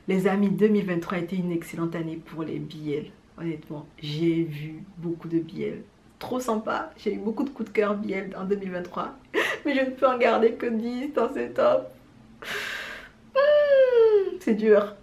Les amis, 2023 a été une excellente année pour les BL. Honnêtement, j'ai vu beaucoup de BL. Trop sympa, j'ai eu beaucoup de coups de cœur BL en 2023. Mais je ne peux en garder que 10 dans ce top. C'est dur.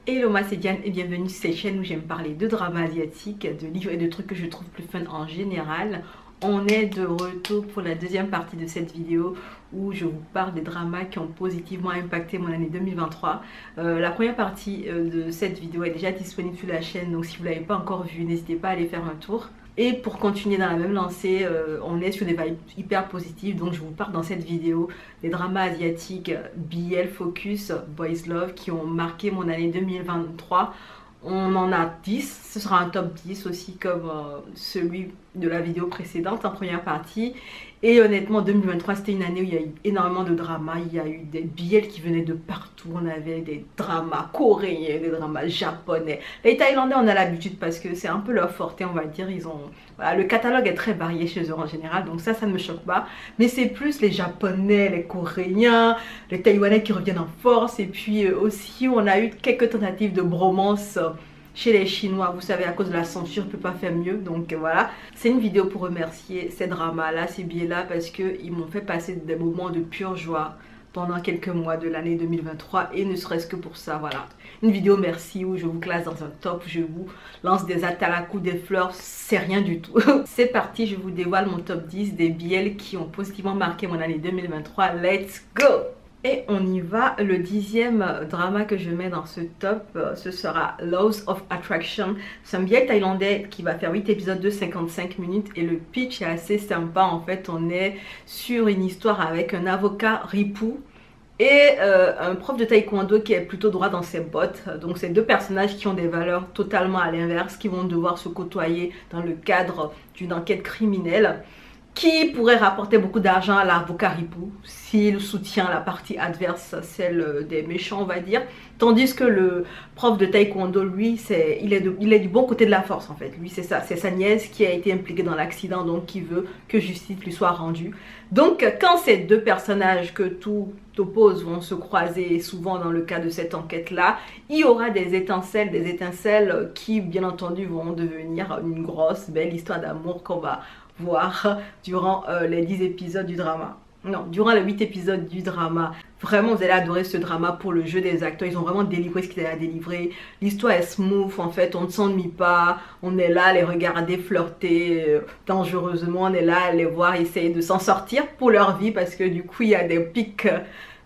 Hello, moi c'est Diane et bienvenue sur cette chaîne où j'aime parler de drama asiatique, de livres et de trucs que je trouve plus fun en général. On est de retour pour la deuxième partie de cette vidéo où je vous parle des dramas qui ont positivement impacté mon année 2023. La première partie de cette vidéo est déjà disponible sur la chaîne, donc si vous ne l'avez pas encore vue, n'hésitez pas à aller faire un tour. Et pour continuer dans la même lancée, on est sur des vibes hyper positives, donc je vous parle dans cette vidéo des dramas asiatiques BL Focus, Boys Love qui ont marqué mon année 2023. On en a 10, ce sera un top 10 aussi comme celui de la vidéo précédente en première partie. Et honnêtement 2023 c'était une année où il y a eu énormément de dramas, il y a eu des BL qui venaient de partout, on avait des dramas coréens, des dramas japonais. Les Thaïlandais on a l'habitude parce que c'est un peu leur forte on va dire, ils ont... Voilà, le catalogue est très varié chez eux en général, donc ça ne me choque pas. Mais c'est plus les Japonais, les Coréens, les Taïwanais qui reviennent en force. Et puis aussi on a eu quelques tentatives de bromance chez les Chinois, vous savez, à cause de la censure, je ne peux pas faire mieux. Donc voilà, c'est une vidéo pour remercier ces dramas-là, ces billets-là, parce qu'ils m'ont fait passer des moments de pure joie pendant quelques mois de l'année 2023. Et ne serait-ce que pour ça, voilà. Une vidéo merci où je vous classe dans un top, je vous lance des atalakou, des fleurs, c'est rien du tout. C'est parti, je vous dévoile mon top 10 des billets qui ont positivement marqué mon année 2023. Let's go! Et on y va, le 10e drama que je mets dans ce top, ce sera Laws of Attraction. C'est un BL thaïlandais qui va faire 8 épisodes de 55 minutes et le pitch est assez sympa. En fait, on est sur une histoire avec un avocat ripou et un prof de taekwondo qui est plutôt droit dans ses bottes. Donc c'est deux personnages qui ont des valeurs totalement à l'inverse, qui vont devoir se côtoyer dans le cadre d'une enquête criminelle qui pourrait rapporter beaucoup d'argent à l'avocat ripou s'il soutient la partie adverse, celle des méchants on va dire. Tandis que le prof de taekwondo, lui, il est du bon côté de la force en fait. Lui c'est ça, c'est sa nièce qui a été impliquée dans l'accident, donc qui veut que justice lui soit rendue. Donc quand ces deux personnages que tout oppose vont se croiser, souvent dans le cas de cette enquête là, il y aura des étincelles qui bien entendu vont devenir une grosse belle histoire d'amour qu'on va voir durant les 10 épisodes du drama. Non, durant les 8 épisodes du drama. Vraiment, vous allez adorer ce drama pour le jeu des acteurs. Ils ont vraiment délivré ce qu'ils avaient à délivrer. L'histoire est smooth, en fait. On ne s'ennuie pas. On est là à les regarder flirter dangereusement. On est là à les voir essayer de s'en sortir pour leur vie. Parce que du coup, il y a des pics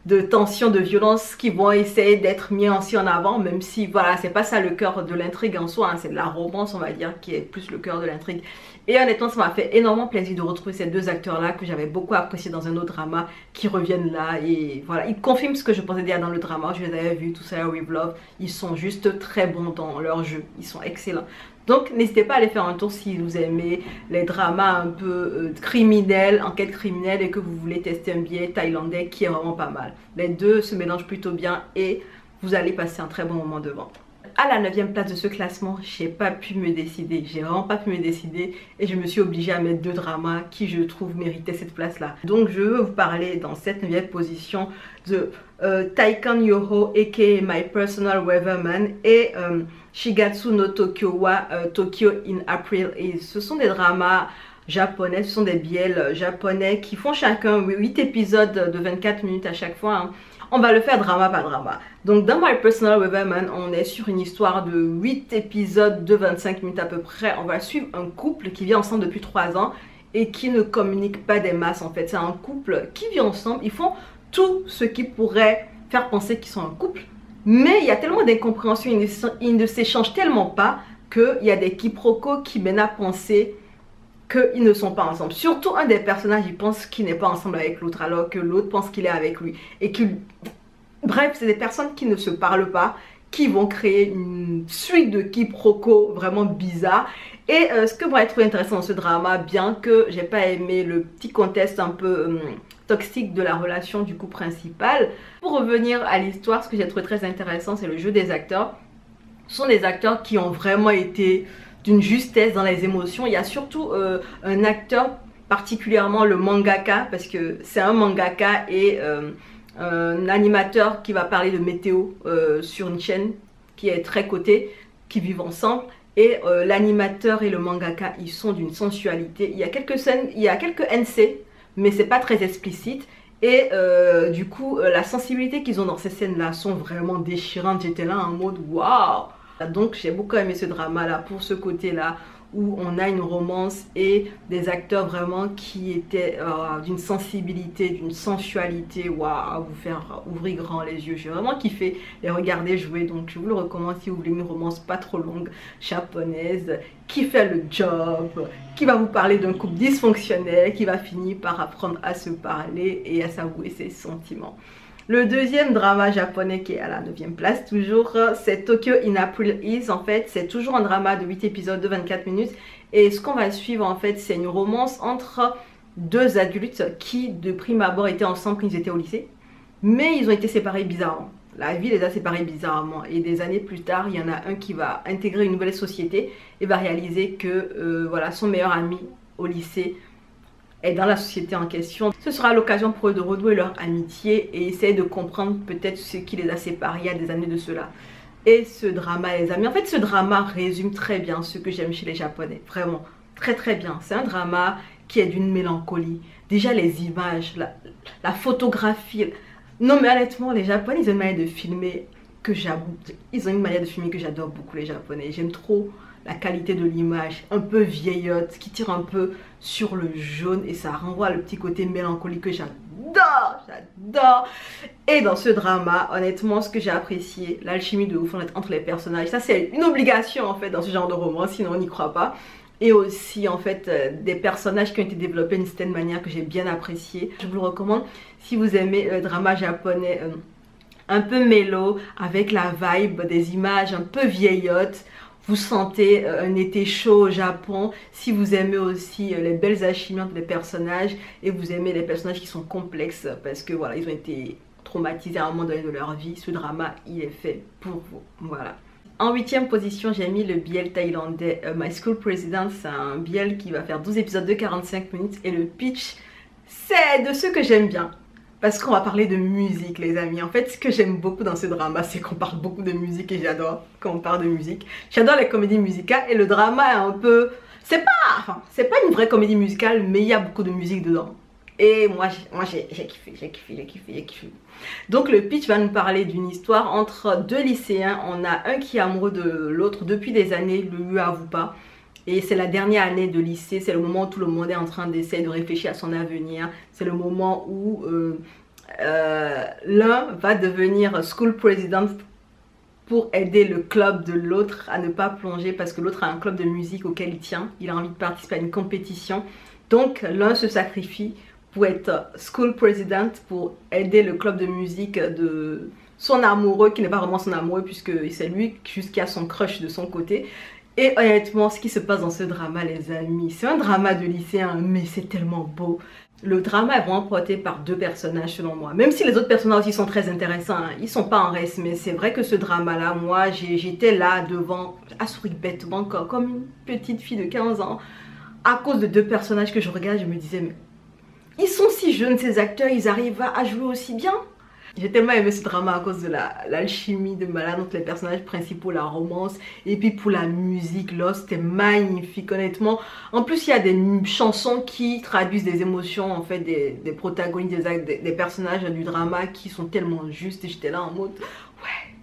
de tension, de violence qui vont essayer d'être mis aussi en avant, même si voilà, c'est pas ça le cœur de l'intrigue en soi, hein, c'est de la romance on va dire qui est plus le cœur de l'intrigue. Et honnêtement ça m'a fait énormément plaisir de retrouver ces deux acteurs là que j'avais beaucoup apprécié dans un autre drama qui reviennent là et voilà, ils confirment ce que je pensais déjà dans le drama, je les avais vus, tout ça, With Love, ils sont juste très bons dans leur jeu, ils sont excellents. Donc n'hésitez pas à aller faire un tour si vous aimez les dramas un peu criminels, enquête criminelle et que vous voulez tester un billet thaïlandais qui est vraiment pas mal. Les deux se mélangent plutôt bien et vous allez passer un très bon moment devant. À la 9e place de ce classement, j'ai pas pu me décider, j'ai vraiment pas pu me décider et je me suis obligée à mettre deux dramas qui je trouve méritaient cette place là. Donc je veux vous parler dans cette 9e position de Taikan Yoho aka My Personal Weatherman et Shigatsu no Tokyo wa Tokyo in April. Et ce sont des dramas japonais, ce sont des BL japonais qui font chacun 8 épisodes de 24 minutes à chaque fois, hein. On va le faire drama par drama. Donc dans My Personal Weatherman, on est sur une histoire de 8 épisodes de 25 minutes à peu près. On va suivre un couple qui vit ensemble depuis 3 ans et qui ne communique pas des masses en fait. C'est un couple qui vit ensemble, ils font tout ce qui pourrait faire penser qu'ils sont un couple. Mais il y a tellement d'incompréhension, ils ne s'échangent tellement pas qu'il y a des quiproquos qui mènent à penser qu'ils ne sont pas ensemble. Surtout un des personnages, il pense qu'il n'est pas ensemble avec l'autre alors que l'autre pense qu'il est avec lui. Et que, bref, c'est des personnes qui ne se parlent pas, qui vont créer une suite de quiproquos vraiment bizarres. Et ce que va être intéressant dans ce drama, bien que j'ai pas aimé le petit contexte un peu toxique de la relation du couple principal, pour revenir à l'histoire, ce que j'ai trouvé très intéressant, c'est le jeu des acteurs. Ce sont des acteurs qui ont vraiment été d'une justesse dans les émotions. Il y a surtout un acteur particulièrement le mangaka, parce que c'est un mangaka et un animateur qui va parler de météo sur une chaîne qui est très cotée, qui vivent ensemble. Et l'animateur et le mangaka, ils sont d'une sensualité. Il y a quelques scènes, il y a quelques NC, mais c'est pas très explicite. Et du coup, la sensibilité qu'ils ont dans ces scènes-là sont vraiment déchirantes. J'étais là en mode waouh! Donc j'ai beaucoup aimé ce drama-là pour ce côté-là où on a une romance et des acteurs vraiment qui étaient d'une sensibilité, d'une sensualité, waouh, vous faire ouvrir grand les yeux. J'ai vraiment kiffé les regarder jouer, donc je vous le recommande si vous voulez une romance pas trop longue, japonaise, qui fait le job, qui va vous parler d'un couple dysfonctionnel, qui va finir par apprendre à se parler et à s'avouer ses sentiments. Le deuxième drama japonais qui est à la 9e place toujours, c'est Tokyo in April Is. En fait, c'est toujours un drama de 8 épisodes de 24 minutes. Et ce qu'on va suivre, en fait, c'est une romance entre deux adultes qui, de prime abord, étaient ensemble quand ils étaient au lycée. Mais ils ont été séparés bizarrement. La vie les a séparés bizarrement. Et des années plus tard, il y en a un qui va intégrer une nouvelle société et va réaliser que voilà, son meilleur ami au lycée est dans la société en question. Ce sera l'occasion pour eux de renouer leur amitié et essayer de comprendre peut-être ce qui les a séparés il y a des années de cela. Et ce drama, les amis, en fait ce drama résume très bien ce que j'aime chez les Japonais, vraiment très très bien. C'est un drama qui est d'une mélancolie. Déjà les images, la photographie. Non mais honnêtement les Japonais ils ont une manière de filmer que j'adore. Ils ont une manière de filmer que j'adore beaucoup les Japonais. J'aime trop la qualité de l'image, un peu vieillotte, qui tire un peu sur le jaune et ça renvoie le petit côté mélancolique que j'adore, j'adore. Et dans ce drama, honnêtement, ce que j'ai apprécié, l'alchimie de ouf entre les personnages, ça c'est une obligation en fait dans ce genre de roman, sinon on n'y croit pas. Et aussi en fait des personnages qui ont été développés d'une certaine manière que j'ai bien apprécié. Je vous le recommande si vous aimez le drama japonais un peu mélo, avec la vibe des images un peu vieillottes. Vous sentez un été chaud au Japon. Si vous aimez aussi les belles alchimies entre les personnages et vous aimez les personnages qui sont complexes parce que voilà, ils ont été traumatisés à un moment donné de leur vie, ce drama, il est fait pour vous. Voilà. En 8e position, j'ai mis le BL thaïlandais My School President. C'est un BL qui va faire 12 épisodes de 45 minutes et le pitch, c'est de ce que j'aime bien. Parce qu'on va parler de musique les amis. En fait ce que j'aime beaucoup dans ce drama c'est qu'on parle beaucoup de musique et j'adore quand on parle de musique. J'adore les comédies musicales et le drama est un peu... c'est pas une vraie comédie musicale mais il y a beaucoup de musique dedans. Et moi j'ai kiffé. Donc le pitch va nous parler d'une histoire entre deux lycéens. On a un qui est amoureux de l'autre depuis des années, il ne lui avoue pas. Et c'est la dernière année de lycée, c'est le moment où tout le monde est en train d'essayer de réfléchir à son avenir. C'est le moment où l'un va devenir school president pour aider le club de l'autre à ne pas plonger parce que l'autre a un club de musique auquel il tient. Il a envie de participer à une compétition. Donc l'un se sacrifie pour être school president, pour aider le club de musique de son amoureux, qui n'est pas vraiment son amoureux puisque c'est lui juste qui a son crush de son côté. Et honnêtement, ce qui se passe dans ce drama, les amis, c'est un drama de lycéen, mais c'est tellement beau. Le drama est vraiment porté par deux personnages selon moi. Même si les autres personnages aussi sont très intéressants, hein, ils sont pas en reste, mais c'est vrai que ce drama-là, moi, j'étais là devant, à sourire bêtement, comme une petite fille de 15 ans, à cause de deux personnages que je regarde, je me disais, mais ils sont si jeunes ces acteurs, ils arrivent à jouer aussi bien. J'ai tellement aimé ce drama à cause de l'alchimie de malade entre les personnages principaux, la romance, et puis pour la musique, là c'était magnifique honnêtement. En plus il y a des chansons qui traduisent des émotions en fait des protagonistes, des personnages du drama qui sont tellement justes et j'étais là en mode ouais,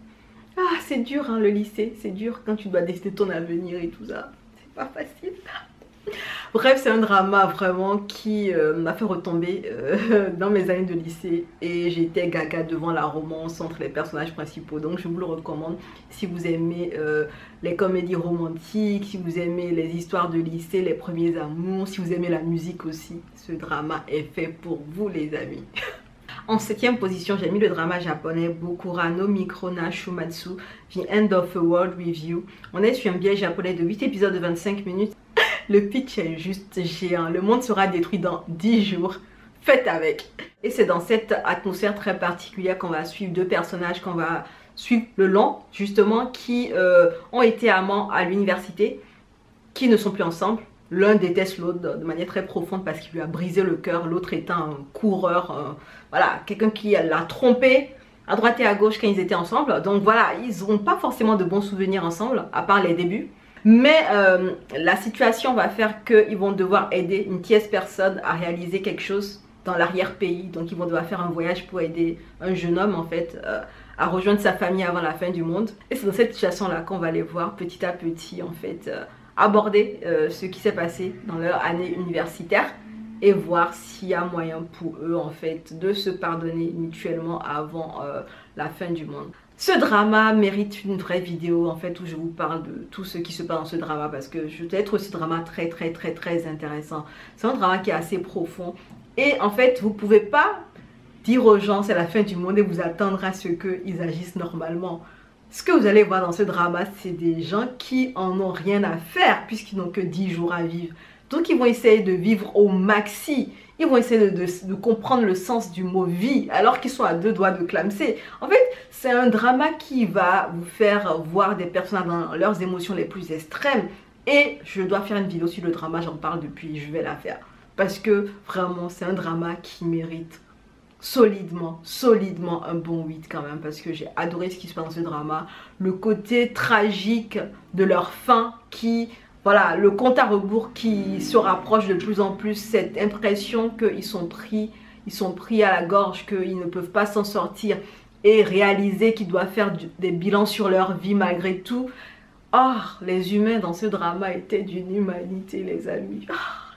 ah c'est dur hein, le lycée, c'est dur quand tu dois décider de ton avenir et tout ça, c'est pas facile. Bref, c'est un drama vraiment qui m'a fait retomber dans mes années de lycée et j'étais gaga devant la romance entre les personnages principaux. Donc je vous le recommande si vous aimez les comédies romantiques, si vous aimez les histoires de lycée, les premiers amours, si vous aimez la musique aussi. Ce drama est fait pour vous les amis. En 7e position, j'ai mis le drama japonais Bokura no Mikrona Shumatsu, The End of a World Review. On est sur un biais japonais de 8 épisodes de 25 minutes. Le pitch est juste géant. Le monde sera détruit dans 10 jours. Faites avec. Et c'est dans cette atmosphère très particulière qu'on va suivre deux personnages, qu'on va suivre le long, justement, qui ont été amants à l'université, qui ne sont plus ensemble. l'un déteste l'autre de manière très profonde parce qu'il lui a brisé le cœur, l'autre étant un coureur, voilà, quelqu'un qui l'a trompé à droite et à gauche quand ils étaient ensemble. Donc voilà, ils n'ont pas forcément de bons souvenirs ensemble, à part les débuts. Mais la situation va faire qu'ils vont devoir aider une tierce personne à réaliser quelque chose dans l'arrière-pays. Donc ils vont devoir faire un voyage pour aider un jeune homme en fait à rejoindre sa famille avant la fin du monde. Et c'est dans cette situation-là qu'on va les voir petit à petit en fait aborder ce qui s'est passé dans leur année universitaire et voir s'il y a moyen pour eux en fait de se pardonner mutuellement avant la fin du monde. Ce drama mérite une vraie vidéo en fait où je vous parle de tout ce qui se passe dans ce drama parce que je dois être aussi drama très intéressant. C'est un drama qui est assez profond et en fait vous pouvez pas dire aux gens c'est la fin du monde et vous attendre à ce qu'ils agissent normalement. Ce que vous allez voir dans ce drama, c'est des gens qui en ont rien à faire puisqu'ils n'ont que 10 jours à vivre. Donc ils vont essayer de vivre au maxi. Ils vont essayer de comprendre le sens du mot vie alors qu'ils sont à 2 doigts de clamser. En fait, c'est un drama qui va vous faire voir des personnages dans leurs émotions les plus extrêmes. Et je dois faire une vidéo sur le drama, j'en parle depuis, je vais la faire. Parce que vraiment, c'est un drama qui mérite solidement un bon 8 quand même. Parce que j'ai adoré ce qui se passe dans ce drama. Le côté tragique de leur fin qui... Voilà, le compte à rebours qui se rapproche de plus en plus, cette impression qu'ils sont pris à la gorge, qu'ils ne peuvent pas s'en sortir et réaliser qu'ils doivent faire des bilans sur leur vie malgré tout. Oh, les humains dans ce drama étaient d'une humanité, les amis. Oh,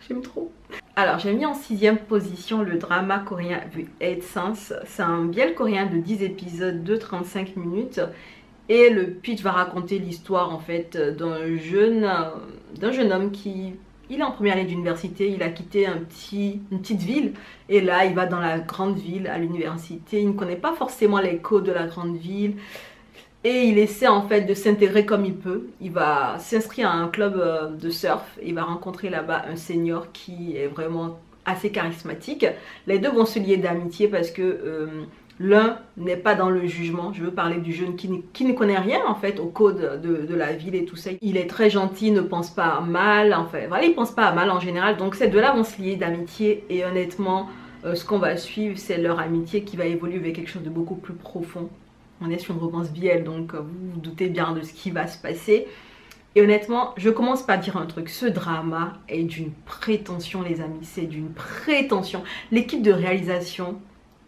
j'aime trop. Alors, j'ai mis en 6e position le drama coréen The Eight Sense. C'est un biel coréen de 10 épisodes de 35 minutes. Et le pitch va raconter l'histoire en fait d'un jeune homme qui, il est en première année d'université, il a quitté une petite ville et là il va dans la grande ville à l'université, il ne connaît pas forcément les codes de la grande ville et il essaie en fait de s'intégrer comme il peut. Il va s'inscrire à un club de surf et il va rencontrer là-bas un senior qui est vraiment assez charismatique. Les deux vont se lier d'amitié parce que... l'un n'est pas dans le jugement. Je veux parler du jeune qui ne connaît rien en fait au code de la ville et tout ça. Il est très gentil, ne pense pas à mal. Enfin voilà, il pense pas à mal en général. Donc ces deux-là vont se lier d'amitié. Et honnêtement, ce qu'on va suivre, c'est leur amitié qui va évoluer vers quelque chose de beaucoup plus profond. On est sur une romance bielle, donc vous vous doutez bien de ce qui va se passer. Et honnêtement, je commence par dire un truc. Ce drama est d'une prétention les amis. C'est d'une prétention. L'équipe de réalisation...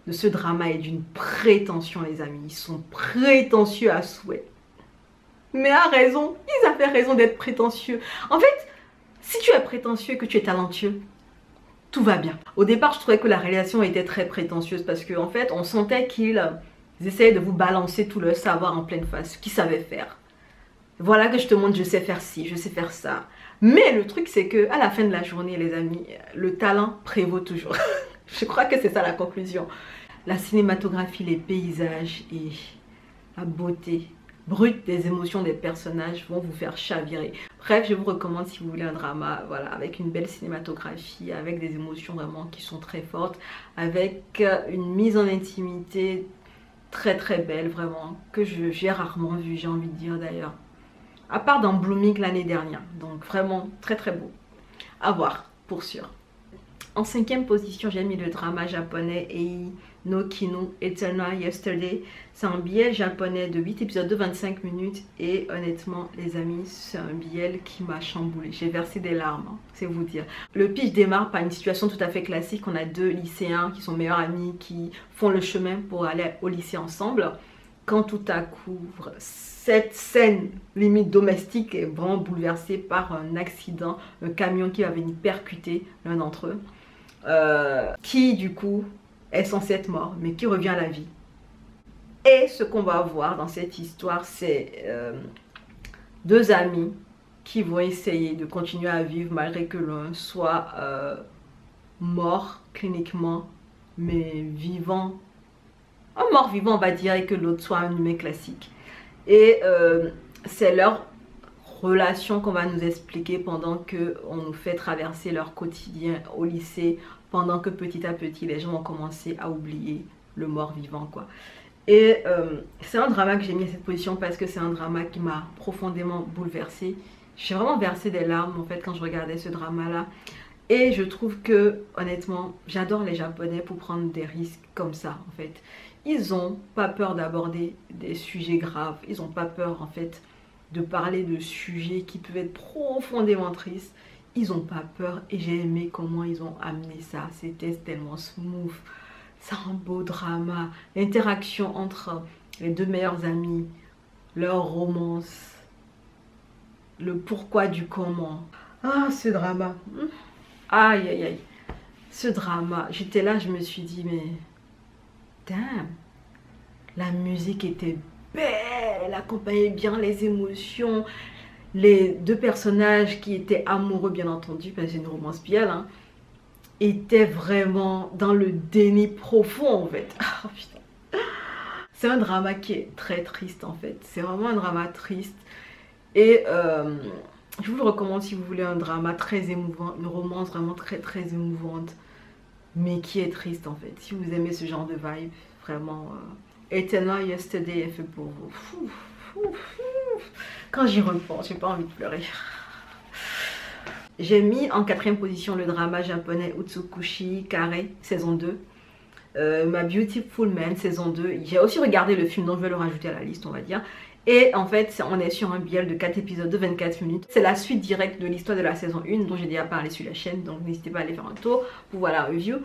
de ce drama est d'une prétention les amis, ils sont prétentieux à souhait. Mais à raison, ils avaient raison d'être prétentieux. En fait, si tu es prétentieux et que tu es talentueux, tout va bien. Au départ, je trouvais que la réalisation était très prétentieuse parce qu'en fait, on sentait qu'ils essayaient de vous balancer tout leur savoir en pleine face, ce qu'ils savaient faire. Voilà que je te montre, je sais faire ci, je sais faire ça. Mais le truc, c'est que à la fin de la journée, les amis, le talent prévaut toujours. Je crois que c'est ça la conclusion. La cinématographie, les paysages et la beauté brute des émotions des personnages vont vous faire chavirer. Bref, je vous recommande si vous voulez un drama, voilà, avec une belle cinématographie, avec des émotions vraiment qui sont très fortes, avec une mise en intimité très belle, vraiment, que j'ai rarement vue, j'ai envie de dire d'ailleurs. À part dans Blooming l'année dernière. Donc vraiment très beau. À voir, pour sûr. En 5e position, j'ai mis le drama japonais Ei no Kinu Eternal Yesterday. C'est un biel japonais de 8 épisodes de 25 minutes. Et honnêtement, les amis, c'est un biel qui m'a chamboulé. J'ai versé des larmes, hein, c'est vous dire. Le pitch démarre par une situation tout à fait classique. On a 2 lycéens qui sont meilleurs amis, qui font le chemin pour aller au lycée ensemble. Quand tout à coup, cette scène limite domestique est vraiment bouleversée par un accident. Un camion qui va venir percuter l'un d'entre eux. Qui du coup est censé être mort mais qui revient à la vie. Et ce qu'on va voir dans cette histoire, c'est 2 amis qui vont essayer de continuer à vivre malgré que l'un soit mort cliniquement mais vivant, un mort vivant on va dire, et que l'autre soit un humain classique. Et c'est leur relation qu'on va nous expliquer pendant qu'on nous fait traverser leur quotidien au lycée, pendant que petit à petit les gens vont commencer à oublier le mort vivant quoi. Et c'est un drama que j'ai mis à cette position parce que c'est un drama qui m'a profondément bouleversée J'ai vraiment versé des larmes en fait quand je regardais ce drama-là. Et je trouve que, honnêtement, j'adore les Japonais pour prendre des risques comme ça, en fait. Ils n'ont pas peur d'aborder des sujets graves. Ils n'ont pas peur, en fait, de parler de sujets qui peuvent être profondément tristes. Ils n'ont pas peur et j'ai aimé comment ils ont amené ça. C'était tellement smooth. C'est un beau drama. L'interaction entre les deux meilleurs amis, leur romance, le pourquoi du comment. Ah, ce drama. Aïe, aïe, aïe. Ce drama. J'étais là, je me suis dit, mais... Damn. La musique était belle. Elle accompagnait bien les émotions. Les deux personnages qui étaient amoureux, bien entendu, parce que c'est une romance bielle, hein, étaient vraiment dans le déni profond, en fait. Oh, putain. C'est un drama qui est très triste, en fait. C'est vraiment un drama triste. Et je vous le recommande si vous voulez un drama très émouvant, une romance vraiment très très émouvante, mais qui est triste, en fait. Si vous aimez ce genre de vibe, vraiment... Eternal Yesterday est fait pour vous. Fou, fou, fou. Quand j'y repense, j'ai pas envie de pleurer. J'ai mis en 4e position le drama japonais Utsukushi Kare, saison 2. My Beautiful Man, saison 2. J'ai aussi regardé le film, donc je vais le rajouter à la liste, on va dire. Et en fait, on est sur un biel de 4 épisodes de 24 minutes. C'est la suite directe de l'histoire de la saison 1, dont j'ai déjà parlé sur la chaîne. Donc n'hésitez pas à aller faire un tour pour voir la review.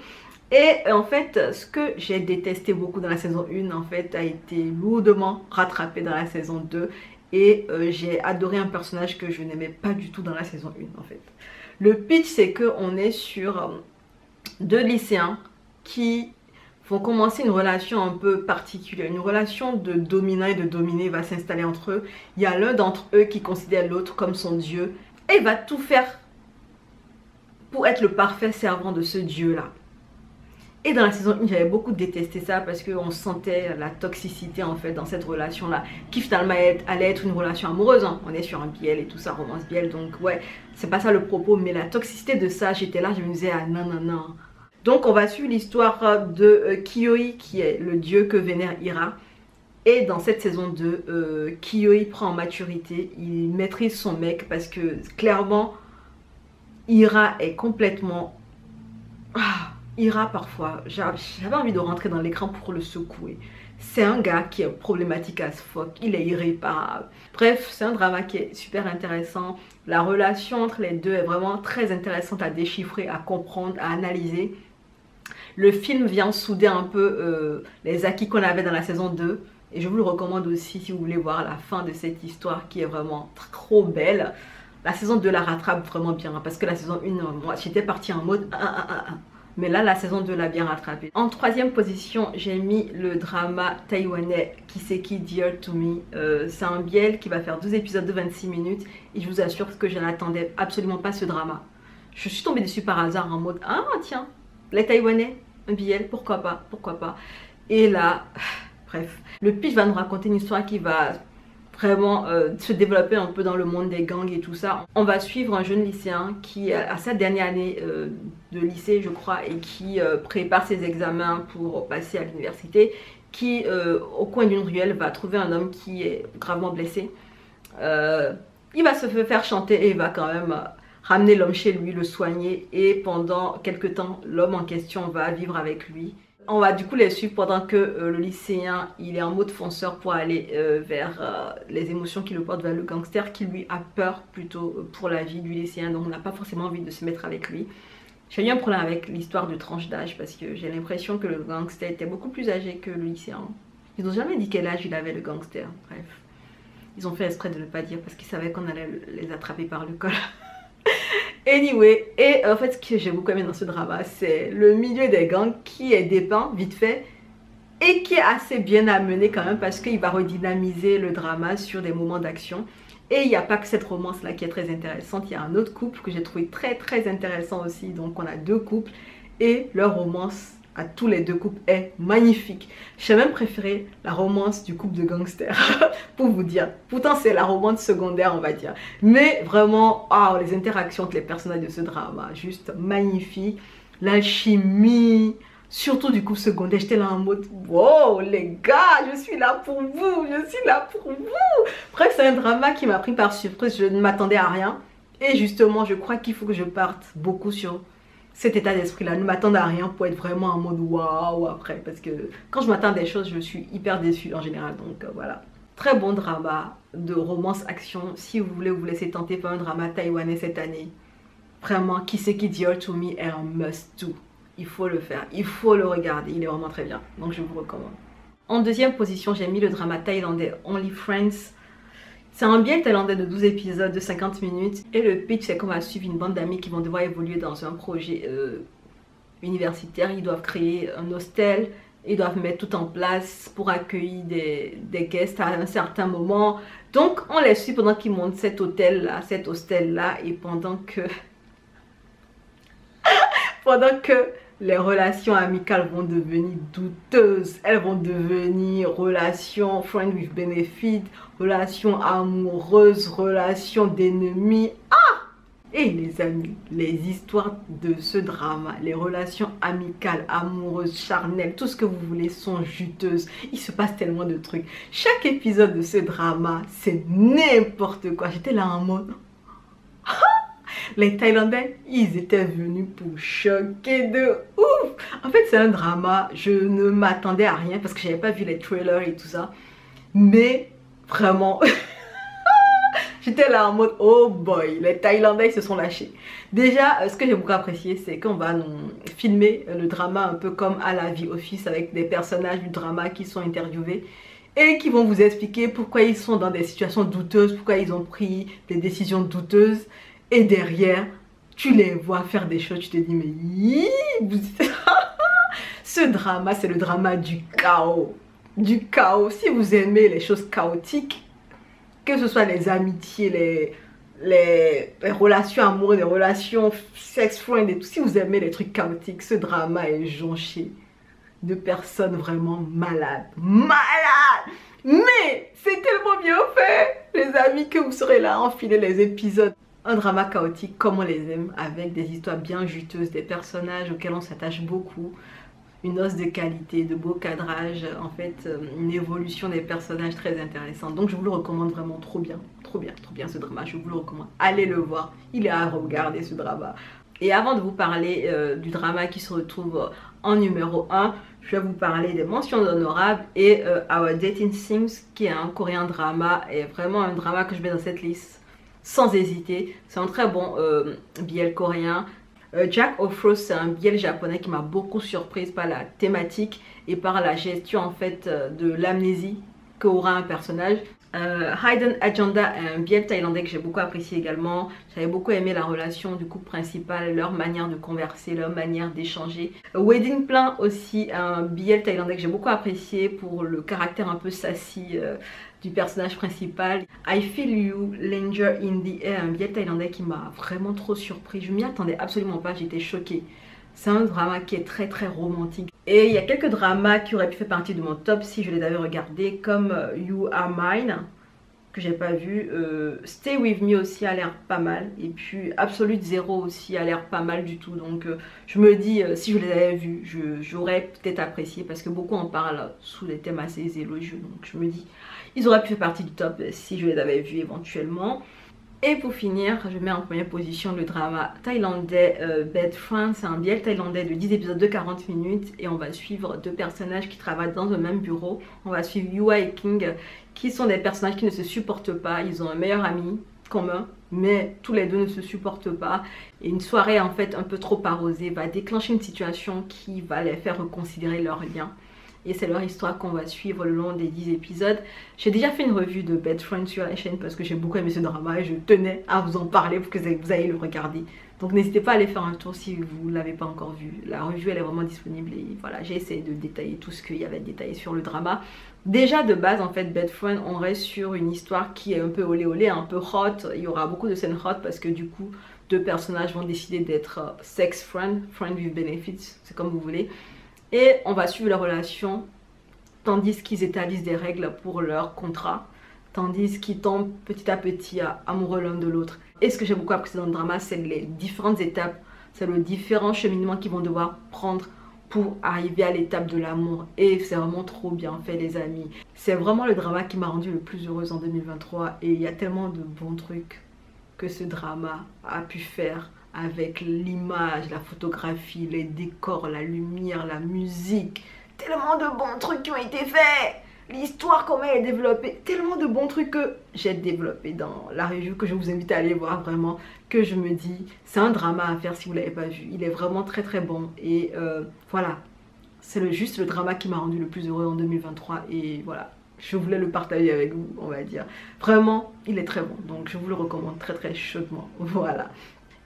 Et en fait, ce que j'ai détesté beaucoup dans la saison 1, en fait, a été lourdement rattrapé dans la saison 2. Et j'ai adoré un personnage que je n'aimais pas du tout dans la saison 1, en fait. Le pitch, c'est qu'on est sur deux lycéens qui vont commencer une relation un peu particulière. Une relation de dominant et de dominé va s'installer entre eux. Il y a l'un d'entre eux qui considère l'autre comme son dieu. Et il va tout faire pour être le parfait servant de ce dieu-là. Et dans la saison 1, j'avais beaucoup détesté ça parce qu'on sentait la toxicité en fait dans cette relation-là, qui finalement allait être une relation amoureuse. Hein. On est sur un biel et tout ça, romance biel, donc ouais, c'est pas ça le propos, mais la toxicité de ça, j'étais là, je me disais, ah non, non, non. Donc on va suivre l'histoire de Kiyoi, qui est le dieu que vénère Ira. Et dans cette saison 2, Kiyoi prend en maturité, il maîtrise son mec parce que clairement, Ira est complètement... Ira parfois, j'avais envie de rentrer dans l'écran pour le secouer. C'est un gars qui est problématique as fuck, il est irréparable. Bref, c'est un drama qui est super intéressant. La relation entre les deux est vraiment très intéressante à déchiffrer, à comprendre, à analyser. Le film vient souder un peu les acquis qu'on avait dans la saison 2. Et je vous le recommande aussi si vous voulez voir la fin de cette histoire qui est vraiment trop belle. La saison 2 la rattrape vraiment bien, hein, parce que la saison 1, moi j'étais partie en mode 1. Mais là, la saison 2 l'a bien rattrapé. En 3e position, j'ai mis le drama taïwanais Kiseki Dear to Me. C'est un biel qui va faire 12 épisodes de 26 minutes. Et je vous assure que je n'attendais absolument pas ce drama. Je suis tombée dessus par hasard en mode, ah tiens, les taïwanais, un biel, pourquoi pas, pourquoi pas. Et là, bref, le pitch va nous raconter une histoire qui va... vraiment se développer un peu dans le monde des gangs et tout ça. On va suivre un jeune lycéen qui a sa dernière année de lycée, je crois, et qui prépare ses examens pour passer à l'université, qui au coin d'une ruelle va trouver un homme qui est gravement blessé. Il va se faire chanter et il va quand même ramener l'homme chez lui, le soigner, et pendant quelques temps, l'homme en question va vivre avec lui. On va du coup les suivre pendant que le lycéen il est en mode fonceur pour aller vers les émotions qui le portent vers le gangster, qui lui a peur plutôt pour la vie du lycéen, donc on n'a pas forcément envie de se mettre avec lui. J'ai eu un problème avec l'histoire de tranche d'âge parce que j'ai l'impression que le gangster était beaucoup plus âgé que le lycéen. Ils n'ont jamais dit quel âge il avait le gangster, bref. Ils ont fait exprès de ne pas dire parce qu'ils savaient qu'on allait les attraper par le col. Anyway, et en fait ce que j'ai beaucoup aimé dans ce drama, c'est le milieu des gangs qui est dépeint vite fait et qui est assez bien amené quand même parce qu'il va redynamiser le drama sur des moments d'action. Et il n'y a pas que cette romance là qui est très intéressante, il y a un autre couple que j'ai trouvé très très intéressant aussi. Donc on a deux couples et leur romance à tous les deux couples est magnifique. J'ai même préféré la romance du couple de gangsters pour vous dire. Pourtant c'est la romance secondaire on va dire. Mais vraiment, oh, les interactions entre les personnages de ce drama, juste magnifique. L'alchimie, Surtout du coup secondaire, j'étais là en mode wow les gars, je suis là pour vous, je suis là pour vous. Bref, c'est un drama qui m'a pris par surprise, je ne m'attendais à rien. Et justement, je crois qu'il faut que je parte beaucoup sur cet état d'esprit-là. Ne m'attendre à rien pour être vraiment en mode waouh après. Parce que quand je m'attends à des choses, je suis hyper déçue en général. Donc voilà. Très bon drama de romance action. Si vous voulez vous laisser tenter par un drama taïwanais cette année, vraiment, Kiseki Dior to Me est un must-do. Il faut le faire, il faut le regarder, il est vraiment très bien. Donc je vous recommande. En deuxième position, j'ai mis le drama thaïlandais Only Friends. C'est un biais thaïlandais de 12 épisodes de 50 minutes. Et le pitch, c'est qu'on va suivre une bande d'amis qui vont devoir évoluer dans un projet universitaire. Ils doivent créer un hostel. Ils doivent mettre tout en place pour accueillir des guests à un certain moment. Donc, on les suit pendant qu'ils montent cet hôtel-là, cet hostel-là. Et pendant que les relations amicales vont devenir douteuses, elles vont devenir relations friend with benefit, relations amoureuses, relations d'ennemis. Et les amis, les histoires de ce drama, les relations amicales, amoureuses, charnelles, tout ce que vous voulez sont juteuses. Il se passe tellement de trucs. Chaque épisode de ce drama, c'est n'importe quoi. J'étais là en mode... Les Thaïlandais, ils étaient venus pour choquer de ouf. En fait, c'est un drama. Je ne m'attendais à rien parce que j'avais pas vu les trailers et tout ça. Mais vraiment, j'étais là en mode oh boy, les Thaïlandais ils se sont lâchés. Déjà, ce que j'ai beaucoup apprécié, c'est qu'on va nous filmer le drama un peu comme à la vie office avec des personnages du drama qui sont interviewés et qui vont vous expliquer pourquoi ils sont dans des situations douteuses, pourquoi ils ont pris des décisions douteuses. Et derrière, tu les vois faire des choses, tu te dis mais ce drama, c'est le drama du chaos. Du chaos. Si vous aimez les choses chaotiques, que ce soit les amitiés, les relations amoureuses, les relations sex-friend et tout, si vous aimez les trucs chaotiques, ce drama est jonché de personnes vraiment malades. Malades! Mais c'est tellement bien fait, les amis, que vous serez là à enfiler les épisodes. Un drama chaotique comme on les aime, avec des histoires bien juteuses, des personnages auxquels on s'attache beaucoup, une hausse de qualité, de beau cadrage, en fait une évolution des personnages très intéressante. Donc je vous le recommande vraiment, trop bien ce drama, je vous le recommande. Allez le voir, il est à regarder ce drama. Et avant de vous parler du drama qui se retrouve en numéro 1, je vais vous parler des mentions honorables et Our Dating Sims, qui est un coréen drama, et vraiment un drama que je mets dans cette liste sans hésiter. C'est un très bon BL coréen. Jack of Frost, c'est un BL japonais qui m'a beaucoup surprise par la thématique et par la gestion en fait de l'amnésie qu'aura un personnage. Hidden Agenda est un BL thaïlandais que j'ai beaucoup apprécié également. J'avais beaucoup aimé la relation du couple principal, leur manière de converser, leur manière d'échanger. Wedding Plan aussi, un BL thaïlandais que j'ai beaucoup apprécié pour le caractère un peu sassy du personnage principal. I Feel You, Linger in the Air, un BL thaïlandais qui m'a vraiment trop surpris. Je m'y attendais absolument pas, j'étais choquée. C'est un drama qui est très romantique. Et il y a quelques dramas qui auraient pu faire partie de mon top si je les avais regardés, comme You Are Mine, que j'ai pas vu. Stay With Me aussi a l'air pas mal. Et puis Absolute Zero aussi a l'air pas mal du tout. Donc je me dis, si je les avais vus, j'aurais peut-être apprécié parce que beaucoup en parlent sous des thèmes assez élogieux. Donc je me dis, ils auraient pu faire partie du top si je les avais vus éventuellement. Et pour finir, je mets en première position le drama thaïlandais Bed Friends. C'est un BL thaïlandais de 10 épisodes de 40 minutes et on va suivre deux personnages qui travaillent dans un même bureau. On va suivre Yua et King qui sont des personnages qui ne se supportent pas. Ils ont un meilleur ami commun mais tous les deux ne se supportent pas. Et une soirée en fait un peu trop arrosée va déclencher une situation qui va les faire reconsidérer leur lien. Et c'est leur histoire qu'on va suivre le long des 10 épisodes. J'ai déjà fait une revue de Bed Friends sur la chaîne parce que j'ai beaucoup aimé ce drama et je tenais à vous en parler pour que vous ayez le regarder. Donc n'hésitez pas à aller faire un tour si vous ne l'avez pas encore vu. La revue elle est vraiment disponible et voilà, j'ai essayé de détailler tout ce qu'il y avait détaillé sur le drama. Déjà de base en fait Bed Friends, on reste sur une histoire qui est un peu olé olé, un peu hot. Il y aura beaucoup de scènes hot parce que du coup deux personnages vont décider d'être sex friend with benefits, c'est comme vous voulez. Et on va suivre leur relation tandis qu'ils établissent des règles pour leur contrat, tandis qu'ils tombent petit à petit amoureux l'un de l'autre. Et ce que j'ai beaucoup apprécié dans le drama, c'est les différentes étapes, c'est le différent cheminement qu'ils vont devoir prendre pour arriver à l'étape de l'amour. Et c'est vraiment trop bien fait les amis. C'est vraiment le drama qui m'a rendu le plus heureuse en 2023. Et il y a tellement de bons trucs que ce drama a pu faire avec l'image, la photographie, les décors, la lumière, la musique. Tellement de bons trucs qui ont été faits. L'histoire, comment elle est développée. Tellement de bons trucs que j'ai développé dans la review que je vous invite à aller voir vraiment. Que je me dis, c'est un drama à faire si vous ne l'avez pas vu. Il est vraiment très très bon. Et voilà, c'est juste le drama qui m'a rendu le plus heureux en 2023. Et voilà, je voulais le partager avec vous, on va dire. Vraiment, il est très bon. Donc je vous le recommande très très chaudement. Voilà.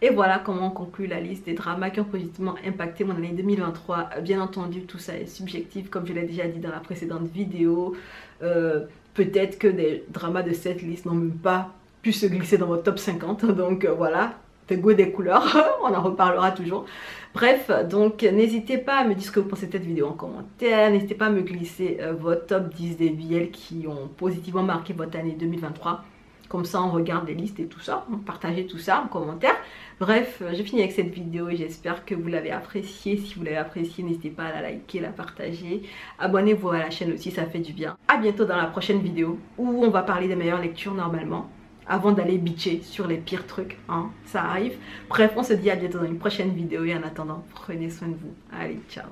Et voilà comment on conclut la liste des dramas qui ont positivement impacté mon année 2023. Bien entendu, tout ça est subjectif, comme je l'ai déjà dit dans la précédente vidéo. Peut-être que des dramas de cette liste n'ont même pas pu se glisser dans votre top 50. Donc voilà, des goûts et des couleurs, on en reparlera toujours. Bref, donc n'hésitez pas à me dire ce que vous pensez de cette vidéo en commentaire. N'hésitez pas à me glisser votre top 10 des BL qui ont positivement marqué votre année 2023. Comme ça, on regarde les listes et tout ça. Partagez tout ça en commentaire. Bref, j'ai fini avec cette vidéo et j'espère que vous l'avez appréciée. Si vous l'avez appréciée, n'hésitez pas à la liker, la partager. Abonnez-vous à la chaîne aussi, ça fait du bien. A bientôt dans la prochaine vidéo où on va parler des meilleures lectures normalement. Avant d'aller bitcher sur les pires trucs, hein, ça arrive. Bref, on se dit à bientôt dans une prochaine vidéo et en attendant, prenez soin de vous. Allez, ciao.